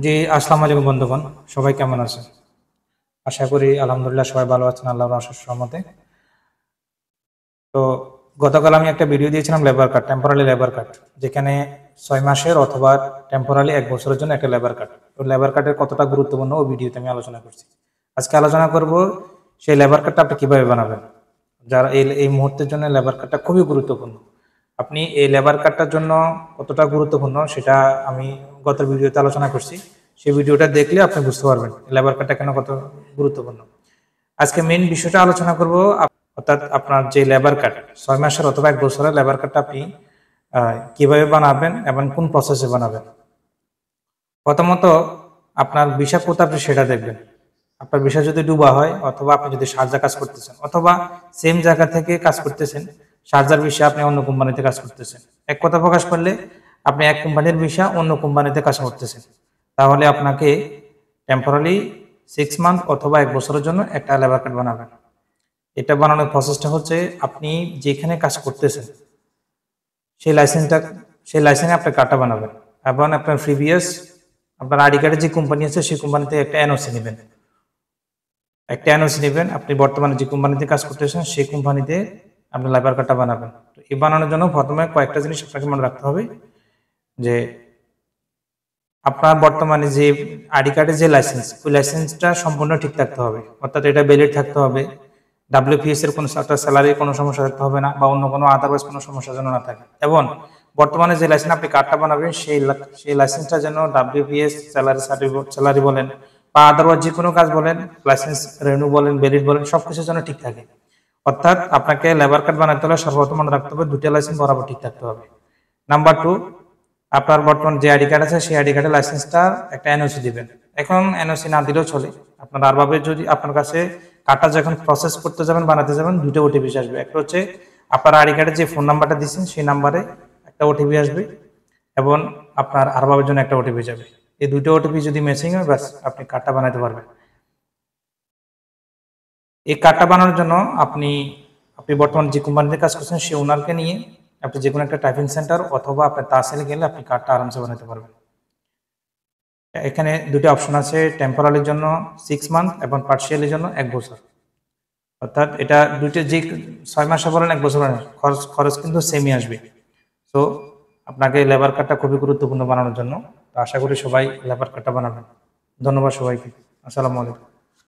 জি, আসসালামু আলাইকুম বন্ধুগণ। সবাই কেমন আছেন? আশা করি আলহামদুলিল্লাহ সবাই ভালো আছেন আল্লাহর অশেষ রহমতে। তো গতকাল আমি একটা ভিডিও দিয়েছিলাম labour card, temporary labour card, যেখানে ৬ মাসের অথবা টেম্পোরারি ১ বছরের জন্য একটা লেবার কার্ড। তো লেবার কার্ডের কতটা গুরুত্বপূর্ণ ওই ভিডিওতে আমি আলোচনা করছি। আজকে আলোচনা করব সেই লেবার কার্ডটা আপনি কিভাবে বানাবেন। যারা এই মুহূর্তের জন্য লেবার কার্ডটা খুবই গুরুত্বপূর্ণ। আপনি এই লেবার কার্ডটার জন্য কতটা গুরুত্বপূর্ণ সেটা আমি গত ভিডিওতে আলোচনা করছি। সেই ভিডিওটা দেখলে আপনি বুঝতে পারবেন লেবার কার্ডটা কেন কত গুরুত্বপূর্ণ। আজকে মেইন বিষয়টা আলোচনা করব, অর্থাৎ আপনার যে লেবার কার্ড ৬ মাসের অথবা ১ বছরের লেবার কার্ডটা আপনি কিভাবে বানাবেন এবং কোন প্রসেসে বানাবেন। প্রথমত আপনার ভিসা কোথা আপনি সেটা দেখবেন। আপনার ভিসা যদি ডুবা হয় অথবা আপনি যদি শারজা কাজ করতেছেন অথবা সেম জায়গা থেকে কাজ করতেছেন, শারজার ভিসা আপনি অন্য কোম্পানিতে কাজ করতেছেন, এক কথা প্রকাশ করলে আপনি এক কোম্পানির ভিসা অন্য কোম্পানিতে কাজ করতেছেন, তাহলে আপনাকে টেম্পোরারি 6 মান্থ অথবা ১ বছরের জন্য একটা লেবার কার্ড বানাবেন। এটা বানানোর প্রসেসটা হচ্ছে আপনি যেখানে কাজ করতেছেন সেই লাইসেন্সটা সেই লাইসেন্সে আপনার কার্ডটা বানাবেন এবং আপনার প্রিভিয়াস আপনার আইডি কার্ডে যে কোম্পানি আছে সেই কোম্পানিতে একটা এনওসি নেবেন। একটা এনওসি নেবেন, আপনি বর্তমানে যে কোম্পানিতে কাজ করতেছেন সেই কোম্পানিতে আপনি লেবার কার্ডটা বানাবেন। তো এই বানানোর জন্য প্রথমে কয়েকটা জিনিস আপনাকে মনে রাখতে হবে যে আপনার বর্তমানে যে আইডি কার্ডের যে লাইসেন্স ওই লাইসেন্সটা সম্পূর্ণ ঠিক থাকতে হবে, অর্থাৎ এটা ভ্যালিড থাকতে হবে। ডাব্লিউপিএস এর কোনো একটা স্যালারির কোনো সমস্যা থাকতে হবে না বা অন্য কোনো আদারওয়াইজ কোনো সমস্যা যেন না থাকে। এবং বর্তমানে যে লাইসেন্স আপনি কার্ডটা বানাবেন সেই লাইসেন্সটা যেন ডাব্লিউপিএস স্যালারি বলেন বা আদারওয়াইজ যে কোনো কাজ বলেন, লাইসেন্স রেনু বলেন, ভ্যালিড বলেন, সবকিছু যেন ঠিক থাকে। অর্থাৎ আপনাকে লেবার কার্ড বানাতে হলে সর্বপ্রথম মনে রাখতে হবে দুটো লাইসেন্স বরাবর ঠিক থাকতে হবে। নাম্বার 2, আপনার বর্তমান যে আইডি কার্ড আছে সেই আইডি কার্ডের লাইসেন্সটা একটা এনওসি দিবেন। এখন এনওসি না দিলেও চলে, আপনার আরভাবে যদি আপনার কাছে কার্ডটা যখন প্রসেস করতে যাবেন বানাতে যাবেন দুটো ওটিপি আসবে। একটা হচ্ছে আপনার আইডি কার্ডে যে ফোন নাম্বারটা দিচ্ছেন সেই নাম্বারে একটা ওটিপি আসবে এবং আপনার আরভাবের জন্য একটা ওটিপি যাবে। এই দুটো ওটিপি যদি ম্যাচিং হয় ব্যাস আপনি কার্ডটা বানাতে পারবেন। এই কার্ডটা বানানোর জন্য আপনি আপনি বর্তমানে যে কোম্পানিতে কাজ করছেন সেই ওনারকে নিয়ে আপনি যে কোনো একটা টাইপিং সেন্টার অথবা আপনার তাহসিলে গেলে আপনি কার্ডটা আরামসে বানাতে পারবেন। এখানে দুটো অপশন আছে, টেম্পোরারির জন্য 6 মান্থ এবং পার্সিয়ালের জন্য ১ বছর। অর্থাৎ এটা দুইটা যে ৬ মাসে বলেন ১ বছর বলেন খরচ খরচ কিন্তু সেমই আসবে। তো আপনাকে লেবার কার্ডটা খুবই গুরুত্বপূর্ণ বানানোর জন্য। তো আশা করি সবাই লেবার কার্ডটা বানাবেন। ধন্যবাদ সবাইকে। আসসালামু আলাইকুম।